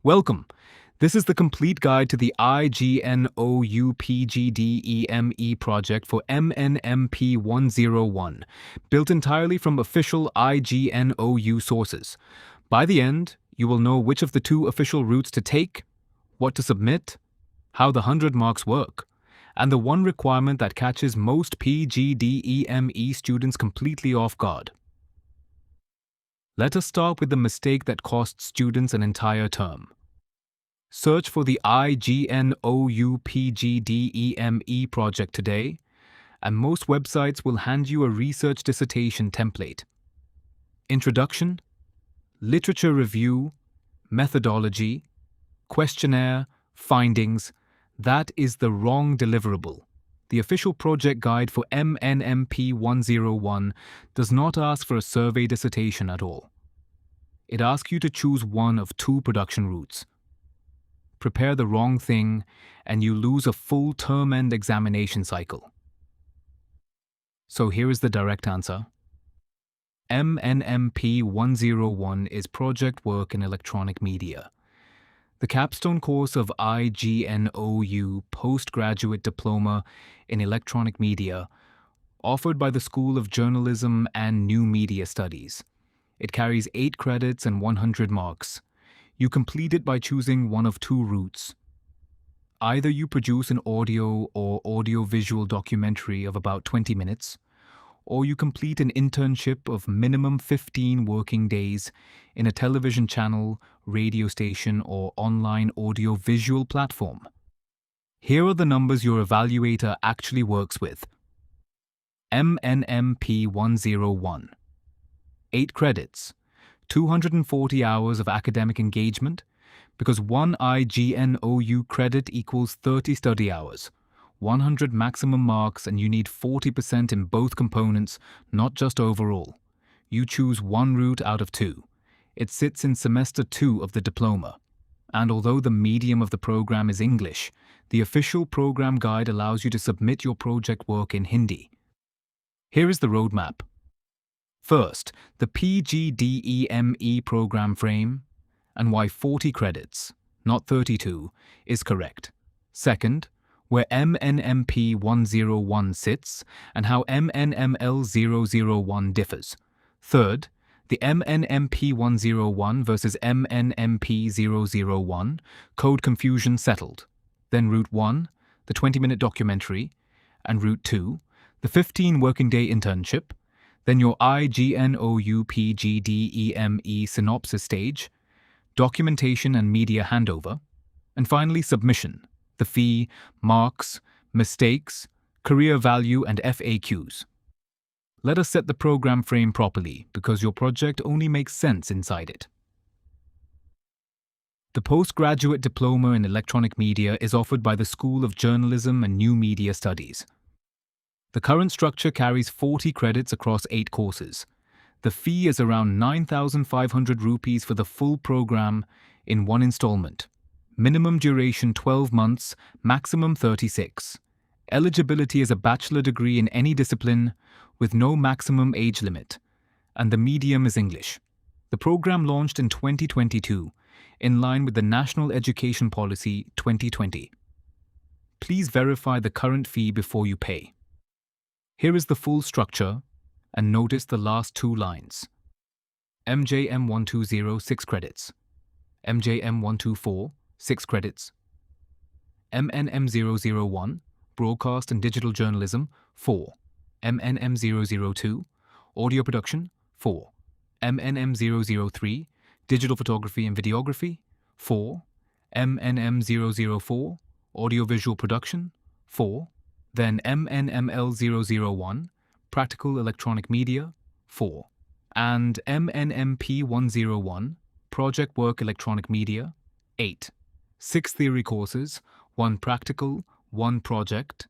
Welcome. This is the complete guide to the IGNOU PGDEME project for MNMP-101, built entirely from official IGNOU sources. By the end, you will know which of the two official routes to take, what to submit, how the 100 marks work, and the one requirement that catches most PGDEME students completely off guard. Let us start with the mistake that costs students an entire term. Search for the IGNOU PGDEME project today, and most websites will hand you a research dissertation template. Introduction, literature review, methodology, questionnaire, findings. That is the wrong deliverable. The official project guide for MNMP-101 does not ask for a survey dissertation at all. It asks you to choose one of two production routes. Prepare the wrong thing, and you lose a full term-end examination cycle. So here is the direct answer. MNMP-101 is project work in electronic media. The capstone course of IGNOU Postgraduate Diploma in Electronic Media, offered by the School of Journalism and New Media Studies. It carries 8 credits and 100 marks. You complete it by choosing one of two routes. Either you produce an audio or audio-visual documentary of about 20 minutes, or you complete an internship of minimum 15 working days in a television channel, radio station, or online audio-visual platform. Here are the numbers your evaluator actually works with. MNMP-101. 8 credits. 240 hours of academic engagement, because one IGNOU credit equals 30 study hours, 100 maximum marks, and you need 40% in both components, not just overall. You choose one route out of two. It sits in semester 2 of the diploma. And although the medium of the program is English, the official program guide allows you to submit your project work in Hindi. Here is the roadmap. First, the PGDEME program frame, and why 40 credits, not 32, is correct. Second, where MNMP-101 sits, and how MNML-001 differs. Third, the MNMP-101 versus MNMP-001, code confusion settled. Then Route 1, the 20-minute documentary, and Route 2, the 15 working day internship, then your IGNOU PGDEME synopsis stage, documentation and media handover, and finally submission, the fee, marks, mistakes, career value, and FAQs. Let us set the program frame properly, because your project only makes sense inside it. The Postgraduate Diploma in Electronic Media is offered by the School of Journalism and New Media Studies. The current structure carries 40 credits across 8 courses. The fee is around 9,500 rupees for the full program in one installment. Minimum duration 12 months, maximum 36. Eligibility is a bachelor degree in any discipline with no maximum age limit, and the medium is English. The program launched in 2022, in line with the National Education Policy 2020. Please verify the current fee before you pay. Here is the full structure, and notice the last 2 lines. MJM120 6 credits. MJM124 6 credits. MNM001 Broadcast and Digital Journalism 4. MNM002 Audio Production 4. MNM003 Digital Photography and Videography 4. MNM004 Audiovisual Production 4. Then MNML-001, Practical Electronic Media, 4. And MNMP-101, Project Work Electronic Media, 8. 6 theory courses, 1 practical, 1 project,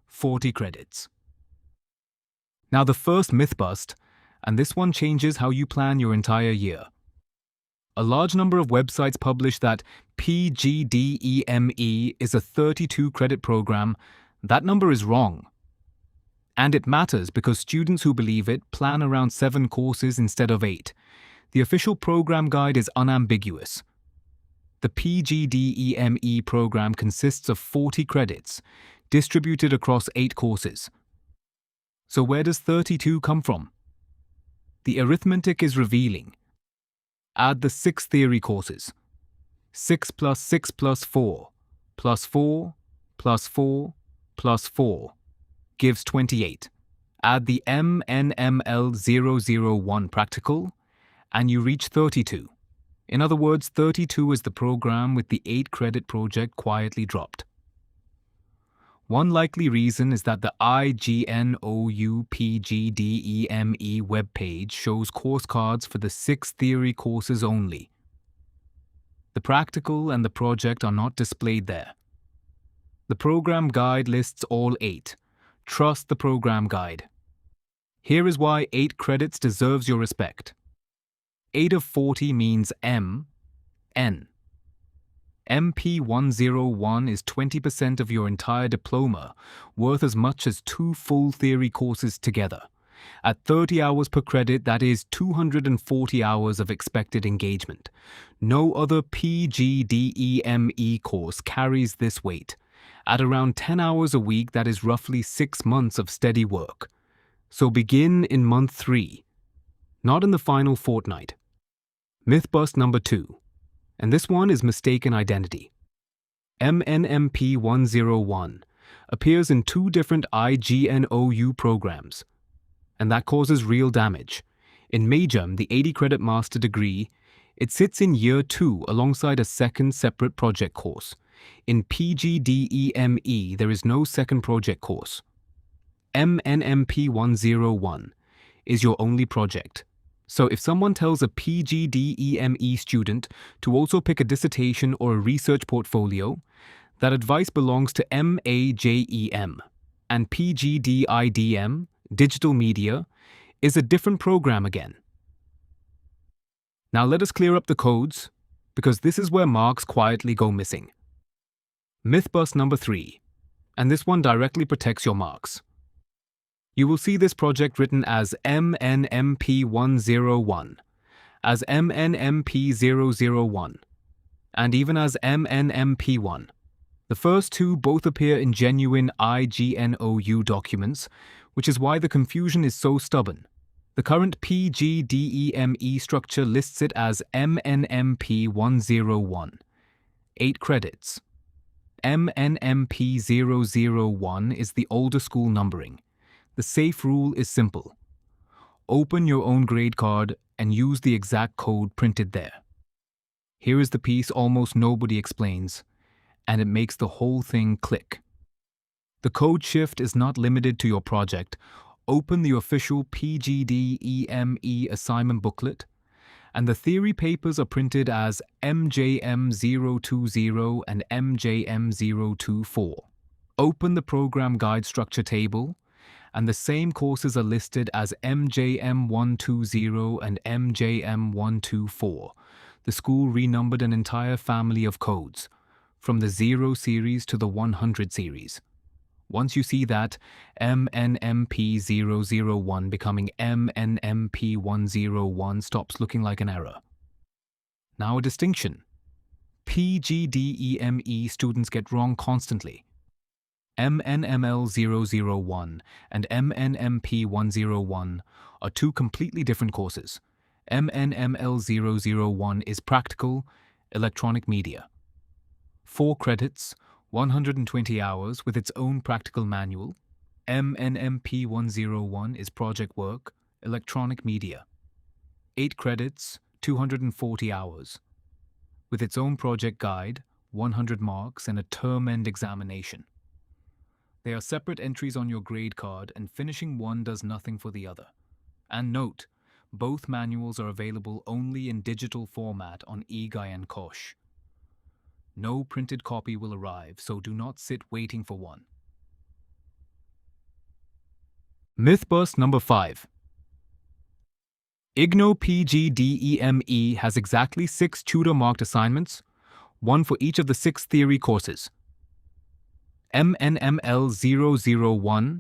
40 credits. Now the first myth bust, and this one changes how you plan your entire year. A large number of websites publish that PGDEME is a 32 credit program. That number is wrong. And it matters because students who believe it plan around 7 courses instead of 8. The official program guide is unambiguous. The PGDEME program consists of 40 credits, distributed across 8 courses. So where does 32 come from? The arithmetic is revealing. Add the 6 theory courses. 6 plus 6 plus 4, plus 4, plus 4, plus 4, gives 28. Add the MNML-001 practical, and you reach 32. In other words, 32 is the program with the 8-credit project quietly dropped. One likely reason is that the IGNOU PGDEME webpage shows course cards for the 6 theory courses only. The practical and the project are not displayed there. The program guide lists all 8. Trust the program guide. Here is why 8 credits deserves your respect. 8 of 40 means M, N. MP-101 is 20% of your entire diploma, worth as much as 2 full theory courses together. At 30 hours per credit, that is 240 hours of expected engagement. No other PGDEME course carries this weight. At around 10 hours a week, that is roughly 6 months of steady work. So begin in month 3, not in the final fortnight. Myth bust number 2. And this one is mistaken identity. MNMP-101 appears in 2 different IGNOU programs, and that causes real damage. In MAJOM, the 80-credit master degree, it sits in year 2 alongside a second separate project course. In PGDEME, there is no second project course. MNMP-101 is your only project. So if someone tells a PGDEME student to also pick a dissertation or a research portfolio, that advice belongs to MAJEM. And PGDIDM, digital media, is a different program again. Now let us clear up the codes, because this is where marks quietly go missing. Myth bust number 3, and this one directly protects your marks. You will see this project written as MNMP-101, as MNMP-001, and even as MNMP-1. The first 2 both appear in genuine IGNOU documents, which is why the confusion is so stubborn. The current PGDEME structure lists it as MNMP-101, 8 credits. MNMP-001 is the older school numbering. The safe rule is simple. Open your own grade card and use the exact code printed there. Here is the piece almost nobody explains, and it makes the whole thing click. The code shift is not limited to your project. Open the official PGDEME assignment booklet, and the theory papers are printed as MJM020 and MJM024. Open the program guide structure table, and the same courses are listed as MJM120 and MJM124. The school renumbered an entire family of codes, from the 0 series to the 100 series. Once you see that, MNMP-001 becoming MNMP-101 stops looking like an error. Now a distinction. PGDEME students get wrong constantly. MNML-001 and MNMP-101 are 2 completely different courses. MNML-001 is practical, electronic media. 4 credits, 120 hours with its own practical manual. MNMP-101 is project work, electronic media. 8 credits, 240 hours, with its own project guide, 100 marks, and a term-end examination. They are separate entries on your grade card, and finishing one does nothing for the other. And note, both manuals are available only in digital format on eGuy and Kosh. No printed copy will arrive, so do not sit waiting for one. Myth bust number 5. IGNOU PGDEME has exactly 6 tutor-marked assignments, 1 for each of the 6 theory courses. MNML-001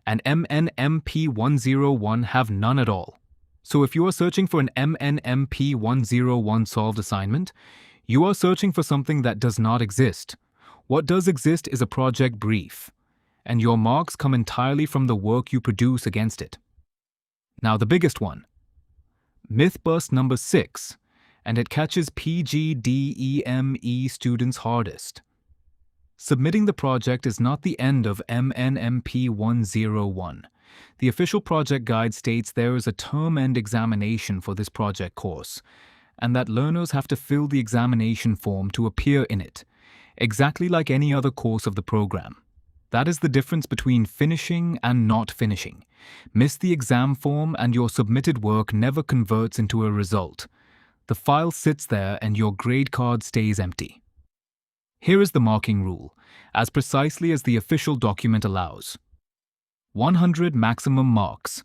and MNMP-101 have none at all. So if you are searching for an MNMP-101 solved assignment, You are searching for something that does not exist. What does exist is a project brief, and your marks come entirely from the work you produce against it. Now the biggest one. Myth bust number 6, and it catches PGDEME students hardest. Submitting the project is not the end of MNMP-101. The official project guide states there is a term-end examination for this project course, and that learners have to fill the examination form to appear in it, exactly like any other course of the program. That is the difference between finishing and not finishing. Miss the exam form and your submitted work never converts into a result. The file sits there and your grade card stays empty. Here is the marking rule, as precisely as the official document allows. 100 maximum marks.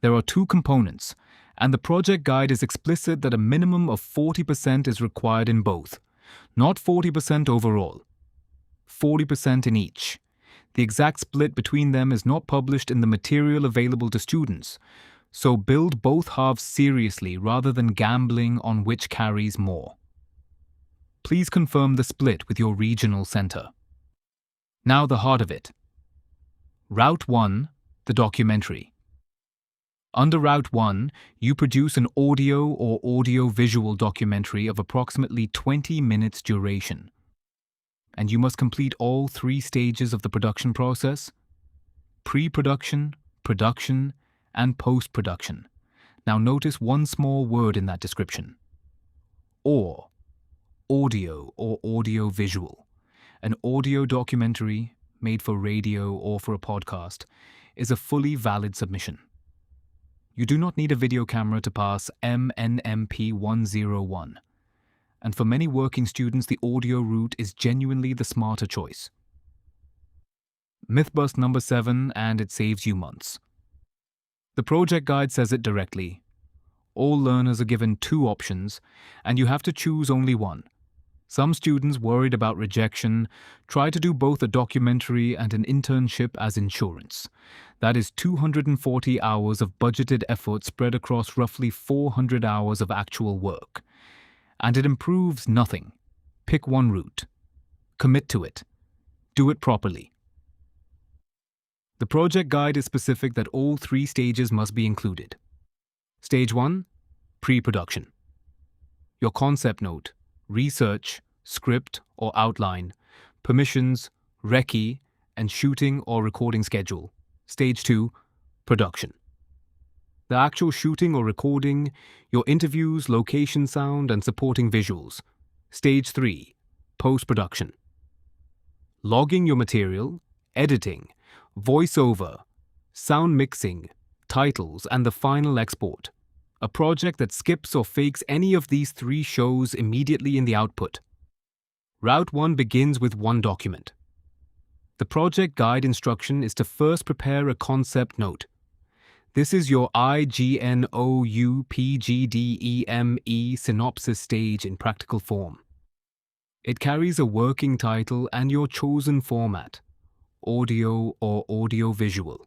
There are 2 components, and the project guide is explicit that a minimum of 40% is required in both. Not 40% overall. 40% in each. The exact split between them is not published in the material available to students, so build both halves seriously rather than gambling on which carries more. Please confirm the split with your regional center. Now the heart of it. Route 1, the documentary. Under Route 1, you produce an audio or audio-visual documentary of approximately 20 minutes duration. And you must complete all 3 stages of the production process: pre-production, production, and post-production. Now notice one small word in that description. Audio or audio-visual. An audio documentary, made for radio or for a podcast, is a fully valid submission. You do not need a video camera to pass MNMP-101. And for many working students, the audio route is genuinely the smarter choice. Mythbust number 7, and it saves you months. The project guide says it directly. All learners are given 2 options, and you have to choose only one. Some students, worried about rejection, try to do both a documentary and an internship as insurance. That is 240 hours of budgeted effort spread across roughly 400 hours of actual work. And it improves nothing. Pick one route. Commit to it. Do it properly. The project guide is specific that all 3 stages must be included. Stage 1, pre-production. Your concept note, research, script or outline, permissions, recce, and shooting or recording schedule. Stage 2, production. The actual shooting or recording, your interviews, location sound, and supporting visuals. Stage 3, post-production. Logging your material, editing, voiceover, sound mixing, titles, and the final export. A project that skips or fakes any of these 3 shows immediately in the output. Route 1 begins with one document. The project guide instruction is to first prepare a concept note. This is your IGNOU PGDEME synopsis stage in practical form. It carries a working title and your chosen format, audio or audio-visual.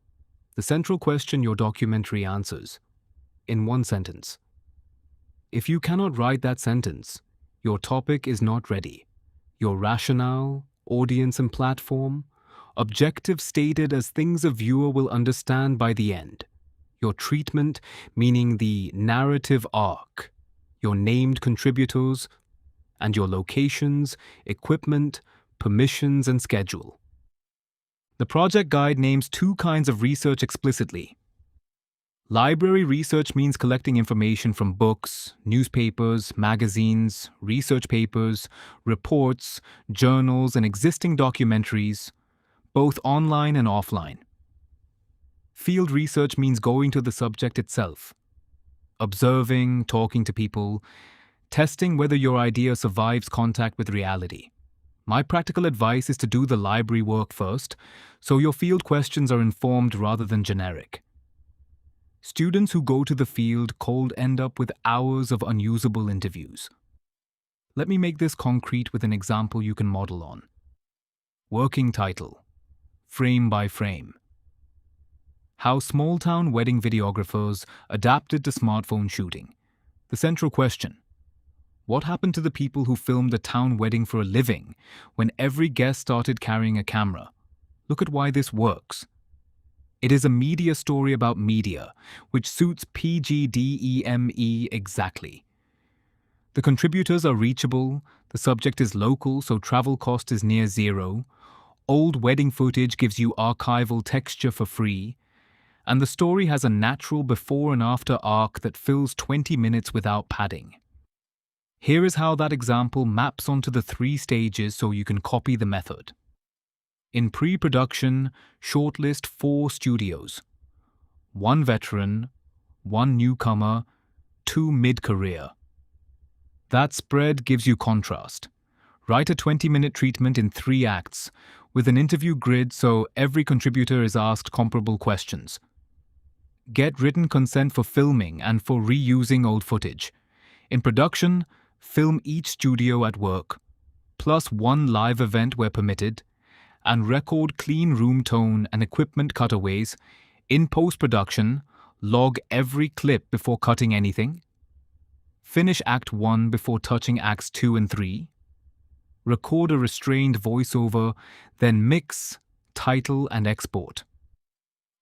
The central question your documentary answers, in one sentence. If you cannot write that sentence, your topic is not ready. Your rationale, audience and platform, objective stated as things a viewer will understand by the end. Your treatment, meaning the narrative arc, your named contributors, and your locations, equipment, permissions, and schedule. The project guide names 2 kinds of research explicitly. Library research means collecting information from books, newspapers, magazines, research papers, reports, journals, and existing documentaries, both online and offline. Field research means going to the subject itself, observing, talking to people, testing whether your idea survives contact with reality. My practical advice is to do the library work first, so your field questions are informed rather than generic. Students who go to the field cold end up with hours of unusable interviews. Let me make this concrete with an example you can model on. Working title, frame by frame. How small-town wedding videographers adapted to smartphone shooting. The central question: What happened to the people who filmed a town wedding for a living when every guest started carrying a camera? Look at why this works. It is a media story about media, which suits PGDEME exactly. The contributors are reachable, the subject is local, so travel cost is near zero, old wedding footage gives you archival texture for free, and the story has a natural before and after arc that fills 20 minutes without padding. Here is how that example maps onto the 3 stages so you can copy the method. In pre-production, shortlist 4 studios. 1 veteran, 1 newcomer, 2 mid-career. That spread gives you contrast. Write a 20-minute treatment in 3 acts, with an interview grid so every contributor is asked comparable questions. Get written consent for filming and for reusing old footage. In production, film each studio at work, plus 1 live event where permitted, and record clean room tone and equipment cutaways. In post-production, log every clip before cutting anything. Finish Act 1 before touching Acts 2 and 3. Record a restrained voiceover, then mix, title, and export.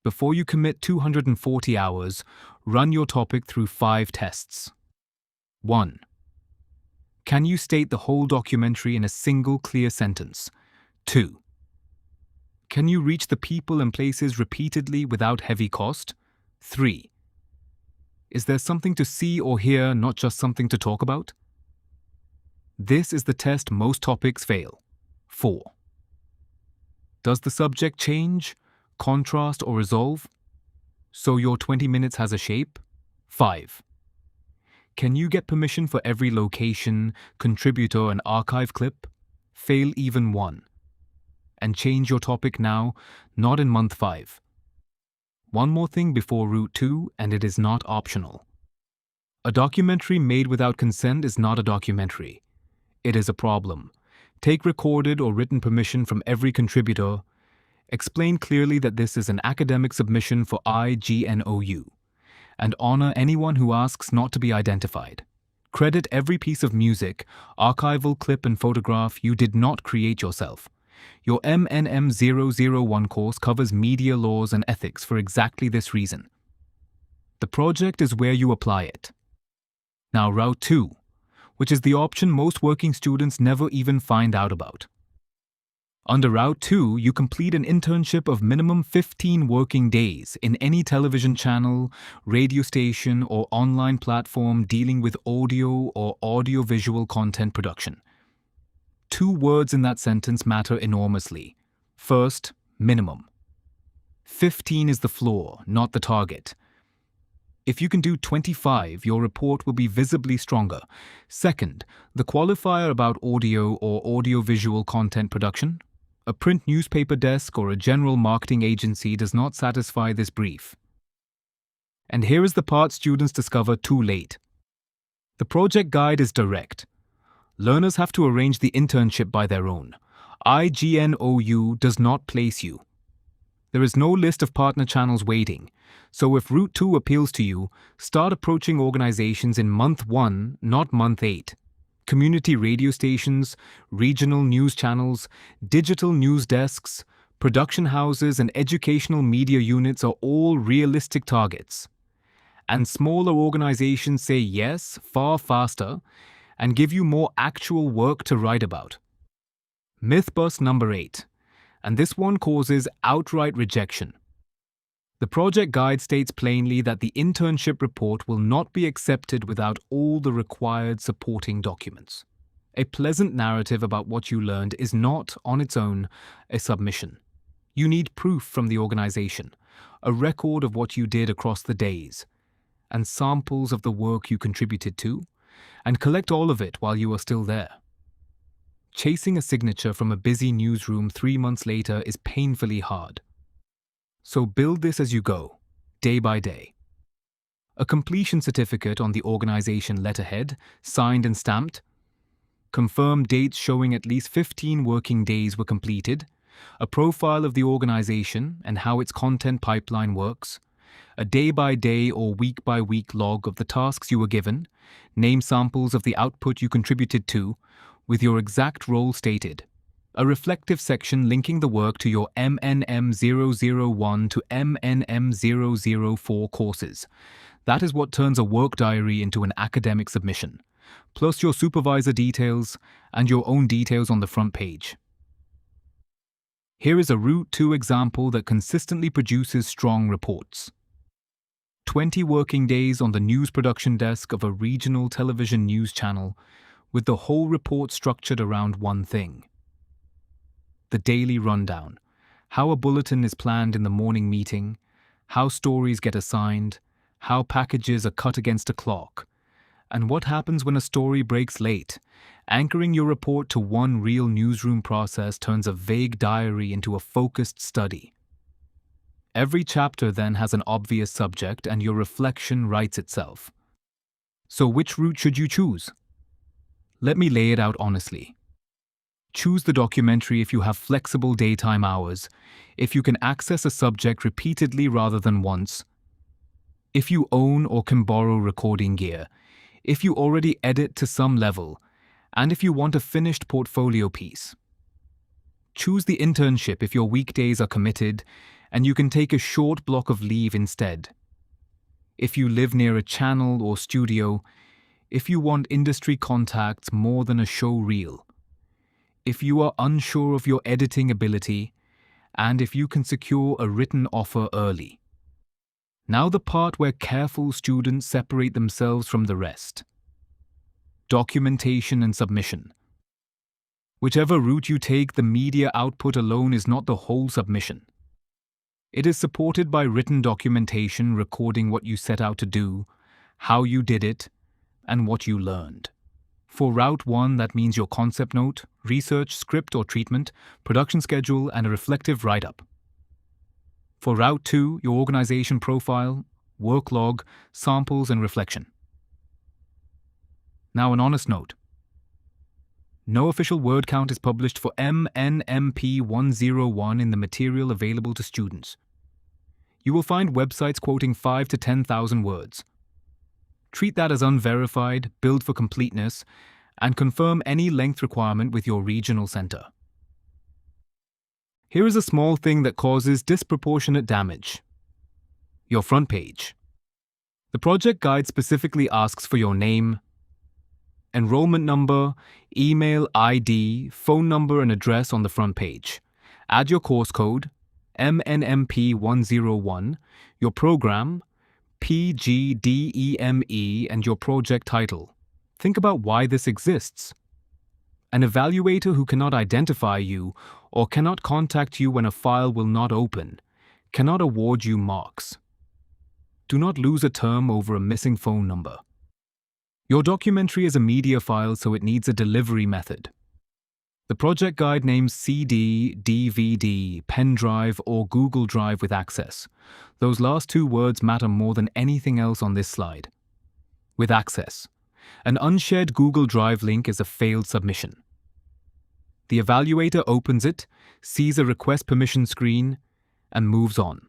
Before you commit 240 hours, run your topic through 5 tests. 1. Can you state the whole documentary in a single clear sentence? 2. Can you reach the people and places repeatedly without heavy cost? 3. Is there something to see or hear, not just something to talk about? This is the test most topics fail. 4. Does the subject change, contrast, or resolve? So your 20 minutes has a shape? 5. Can you get permission for every location, contributor, and archive clip? Fail even 1. And change your topic now, not in month 5. One more thing before route 2, and it is not optional. A documentary made without consent is not a documentary. It is a problem. Take recorded or written permission from every contributor. Explain clearly that this is an academic submission for IGNOU, and honor anyone who asks not to be identified. Credit every piece of music, archival clip, and photograph you did not create yourself. Your MNMP-101 course covers media laws and ethics for exactly this reason. The project is where you apply it. Now route 2, which is the option most working students never even find out about. Under route 2, you complete an internship of minimum 15 working days in any television channel, radio station, or online platform dealing with audio or audio-visual content production. 2 words in that sentence matter enormously. First, minimum. 15 is the floor, not the target. If you can do 25, your report will be visibly stronger. Second, the qualifier about audio or audio-visual content production. A print newspaper desk or a general marketing agency does not satisfy this brief. And here is the part students discover too late. The project guide is direct. Learners have to arrange the internship by their own. IGNOU does not place you. There is no list of partner channels waiting, so if Route 2 appeals to you, start approaching organizations in month 1, not month 8. Community radio stations, regional news channels, digital news desks, production houses, and educational media units are all realistic targets. And smaller organizations say yes far faster and give you more actual work to write about. Myth bust number 8, and this one causes outright rejection. The project guide states plainly that the internship report will not be accepted without all the required supporting documents. A pleasant narrative about what you learned is not, on its own, a submission. You need proof from the organization, a record of what you did across the days, and samples of the work you contributed to, and collect all of it while you are still there. Chasing a signature from a busy newsroom 3 months later is painfully hard. So build this as you go, day by day. A completion certificate on the organization letterhead, signed and stamped. Confirm dates showing at least 15 working days were completed. A profile of the organization and how its content pipeline works. a day-by-day or week-by-week log of the tasks you were given, name samples of the output you contributed to, with your exact role stated. A reflective section linking the work to your MNM-001 to MNM-004 courses. That is what turns a work diary into an academic submission, plus your supervisor details and your own details on the front page. Here is a Route 2 example that consistently produces strong reports. 20 working days on the news production desk of a regional television news channel, with the whole report structured around one thing. The daily rundown, how a bulletin is planned in the morning meeting, how stories get assigned, how packages are cut against a clock, and what happens when a story breaks late. Anchoring your report to one real newsroom process turns a vague diary into a focused study. Every chapter then has an obvious subject and your reflection writes itself. So which route should you choose? Let me lay it out honestly. Choose the documentary if you have flexible daytime hours, if you can access a subject repeatedly rather than once, if you own or can borrow recording gear, if you already edit to some level, and if you want a finished portfolio piece. Choose the internship if your weekdays are committed and you can take a short block of leave instead. If you live near a channel or studio, if you want industry contacts more than a show reel, if you are unsure of your editing ability, and if you can secure a written offer early. Now the part where careful students separate themselves from the rest. Documentation and submission. Whichever route you take, the media output alone is not the whole submission. It is supported by written documentation recording what you set out to do, how you did it, and what you learned. For Route 1, that means your concept note, research, script or treatment, production schedule, and a reflective write-up. For Route 2, your organization profile, work log, samples, and reflection. Now an honest note. No official word count is published for MNMP-101 in the material available to students. You will find websites quoting 5,000 to 10,000 words. Treat that as unverified, build for completeness, and confirm any length requirement with your regional center. Here is a small thing that causes disproportionate damage. Your front page. The project guide specifically asks for your name, enrollment number, email ID, phone number, and address on the front page. Add your course code, MNMP-101, your program, PGDEME, and your project title. Think about why this exists. An evaluator who cannot identify you or cannot contact you when a file will not open cannot award you marks. Do not lose a term over a missing phone number. Your documentary is a media file, so it needs a delivery method. The project guide names CD, DVD, pen drive, or Google Drive with access. Those last two words matter more than anything else on this slide. With access. An unshared Google Drive link is a failed submission. The evaluator opens it, sees a request permission screen, and moves on.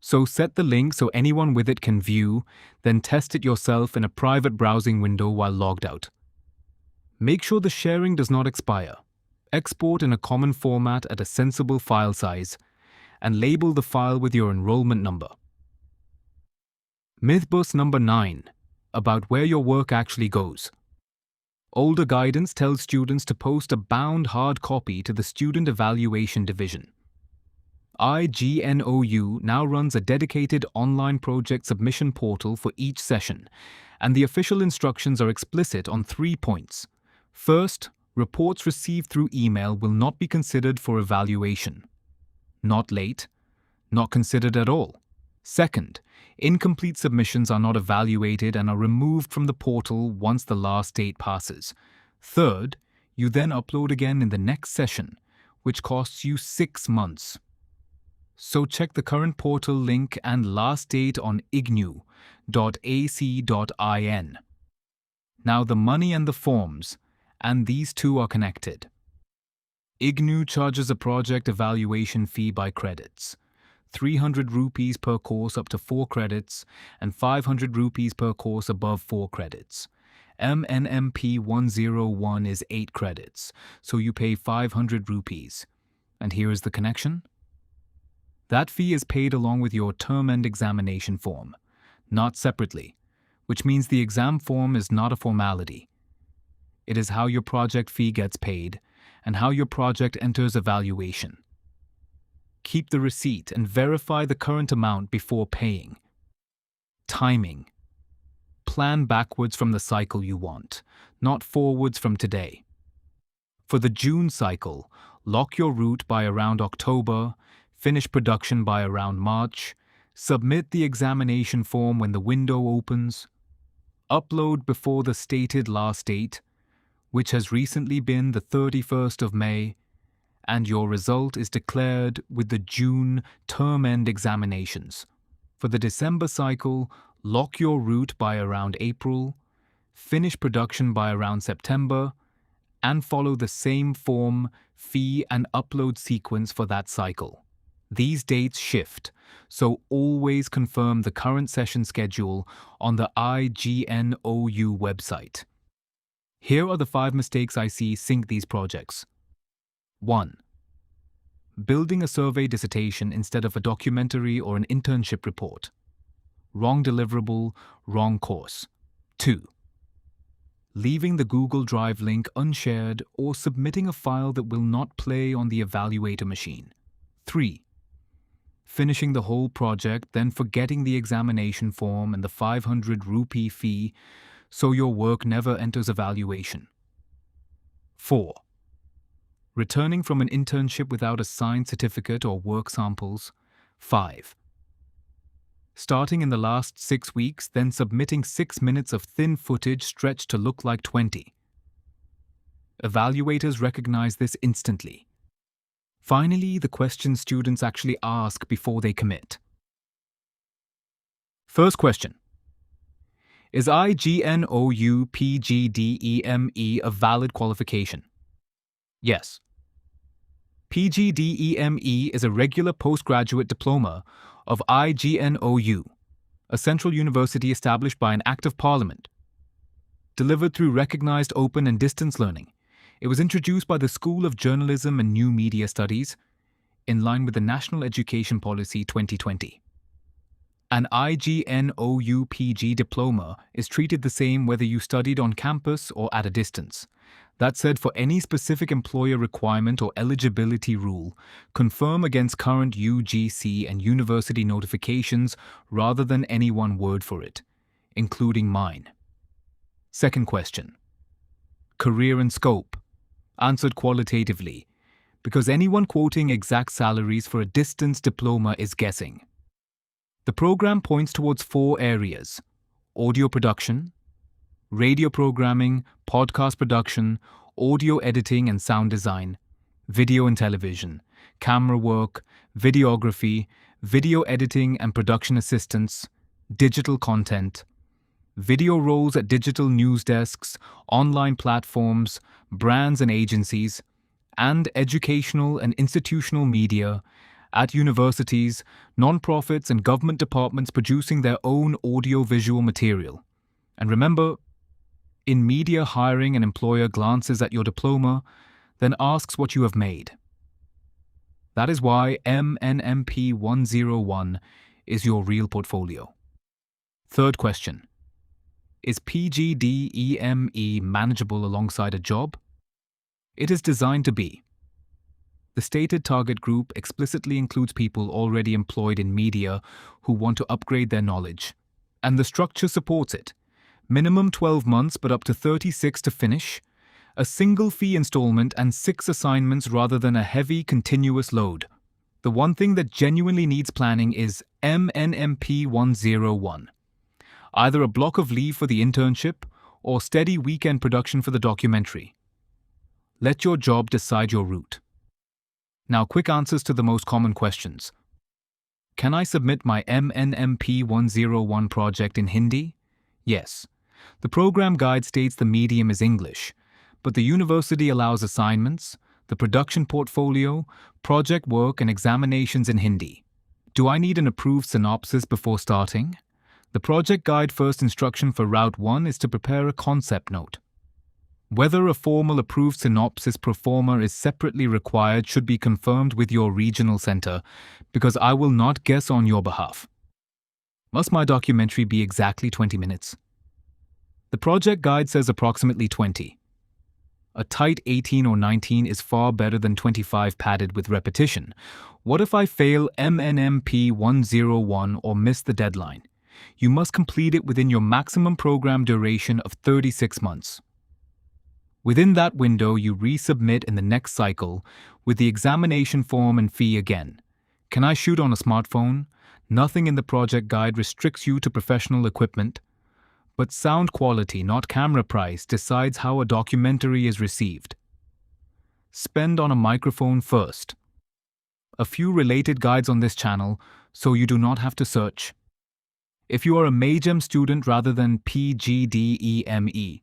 So set the link so anyone with it can view, then test it yourself in a private browsing window while logged out. Make sure the sharing does not expire. Export in a common format at a sensible file size, and label the file with your enrollment number. Mythbust number 9, about where your work actually goes. Older guidance tells students to post a bound hard copy to the Student Evaluation Division. IGNOU now runs a dedicated online project submission portal for each session, and the official instructions are explicit on 3 points. First, reports received through email will not be considered for evaluation. Not late, not considered at all. Second, incomplete submissions are not evaluated and are removed from the portal once the last date passes. Third, you then upload again in the next session, which costs you 6 months. So check the current portal link and last date on ignou.ac.in. Now the money and the forms, and these two are connected. IGNOU charges a project evaluation fee by credits. 300 rupees per course up to 4 credits, and 500 rupees per course above 4 credits. MNMP-101 is 8 credits, so you pay 500 rupees. And here is the connection. That fee is paid along with your term-end examination form, not separately, which means the exam form is not a formality. It is how your project fee gets paid and how your project enters evaluation. Keep the receipt and verify the current amount before paying. Timing. Plan backwards from the cycle you want, not forwards from today. For the June cycle, lock your route by around October, finish production by around March, submit the examination form when the window opens, upload before the stated last date, which has recently been the 31st of May, and your result is declared with the June term-end examinations. For the December cycle, lock your route by around April, finish production by around September, and follow the same form, fee, and upload sequence for that cycle. These dates shift, so always confirm the current session schedule on the IGNOU website. Here are the 5 mistakes I see sink these projects. 1. Building a survey dissertation instead of a documentary or an internship report. Wrong deliverable, wrong course. 2. Leaving the Google Drive link unshared or submitting a file that will not play on the evaluator machine. 3. Finishing the whole project, then forgetting the examination form and the 500 rupee fee, so your work never enters evaluation. 4. Returning from an internship without a signed certificate or work samples. 5. Starting in the last 6 weeks, then submitting 6 minutes of thin footage stretched to look like 20. Evaluators recognize this instantly. Finally, the questions students actually ask before they commit. First question. Is IGNOU PGDEME a valid qualification? Yes. PGDEME is a regular postgraduate diploma of IGNOU, a central university established by an Act of Parliament. Delivered through recognized open and distance learning, it was introduced by the School of Journalism and New Media Studies in line with the National Education Policy 2020. An IGNOU PG diploma is treated the same whether you studied on campus or at a distance. That said, for any specific employer requirement or eligibility rule, confirm against current UGC and university notifications rather than any one word for it, including mine. Second question. Career and scope. Answered qualitatively, because anyone quoting exact salaries for a distance diploma is guessing. The program points towards 4 areas: audio production, radio programming, podcast production, audio editing and sound design, video and television, camera work, videography, video editing and production assistance, digital content, video roles at digital news desks, online platforms, brands and agencies, and educational and institutional media at universities, non-profits and government departments producing their own audio-visual material. And remember, in media hiring, an employer glances at your diploma, then asks what you have made. That is why MNMP-101 is your real portfolio. Third question. Is PGDEME manageable alongside a job? It is designed to be. The stated target group explicitly includes people already employed in media who want to upgrade their knowledge, and the structure supports it. Minimum 12 months but up to 36 to finish, a single fee installment and 6 assignments rather than a heavy continuous load. The one thing that genuinely needs planning is MNMP-101. Either a block of leave for the internship or steady weekend production for the documentary. Let your job decide your route. Now, quick answers to the most common questions. Can I submit my MNMP-101 project in Hindi? Yes. The program guide states the medium is English, but the university allows assignments, the production portfolio, project work and examinations in Hindi. Do I need an approved synopsis before starting? The project guide first instruction for Route 1 is to prepare a concept note. Whether a formal approved synopsis pro forma is separately required should be confirmed with your regional center, because I will not guess on your behalf. Must my documentary be exactly 20 minutes? The project guide says approximately 20. A tight 18 or 19 is far better than 25 padded with repetition. What if I fail MNMP-101 or miss the deadline? You must complete it within your maximum program duration of 36 months. Within that window, you resubmit in the next cycle with the examination form and fee again. Can I shoot on a smartphone? Nothing in the project guide restricts you to professional equipment, but sound quality, not camera price, decides how a documentary is received. Spend on a microphone first. A few related guides on this channel, so you do not have to search. If you are a MAGEM student rather than PGDEME,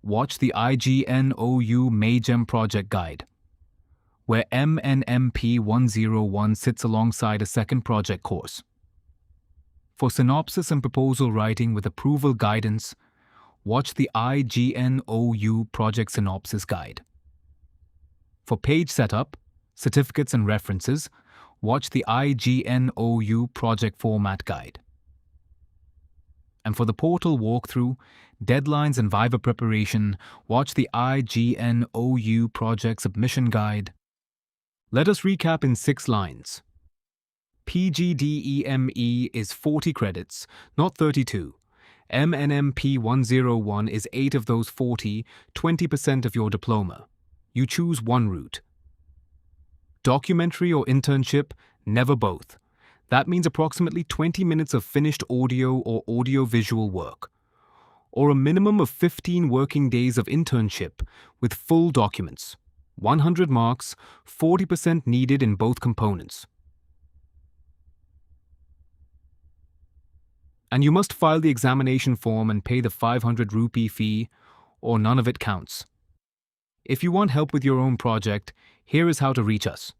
watch the IGNOU MAGEM Project Guide, where MNMP-101 sits alongside a second project course. For synopsis and proposal writing with approval guidance, watch the IGNOU Project Synopsis Guide. For page setup, certificates and references, watch the IGNOU Project Format Guide. And for the portal walkthrough, deadlines and Viva preparation, watch the IGNOU Project Submission Guide. Let us recap in 6 lines. PGDEME is 40 credits, not 32. MNMP-101 is 8 of those 40, 20% of your diploma. You choose one route. Documentary or internship, never both. That means approximately 20 minutes of finished audio or audio-visual work, or a minimum of 15 working days of internship with full documents. 100 marks, 40% needed in both components. And you must file the examination form and pay the 500 rupee fee, or none of it counts. If you want help with your own project, here is how to reach us.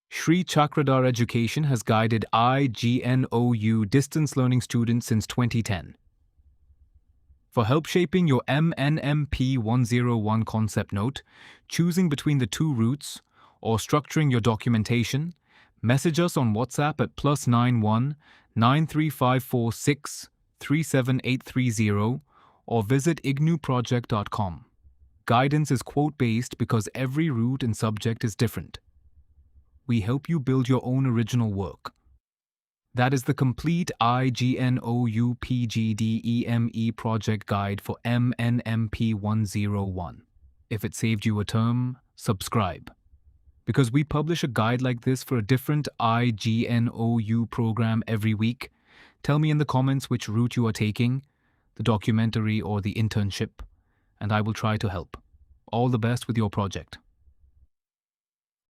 Shri Chakradhar Education has guided IGNOU distance learning students since 2010. For help shaping your MNMP-101 concept note, choosing between the 2 routes, or structuring your documentation, message us on WhatsApp at +91 93546 37830 or visit ignouproject.com. Guidance is quote-based because every route and subject is different. We help you build your own original work. That is the complete IGNOU PGDEME project guide for MNMP-101. If it saved you a term, subscribe. Because we publish a guide like this for a different IGNOU program every week. Tell me in the comments which route you are taking, the documentary or the internship, and I will try to help. All the best with your project.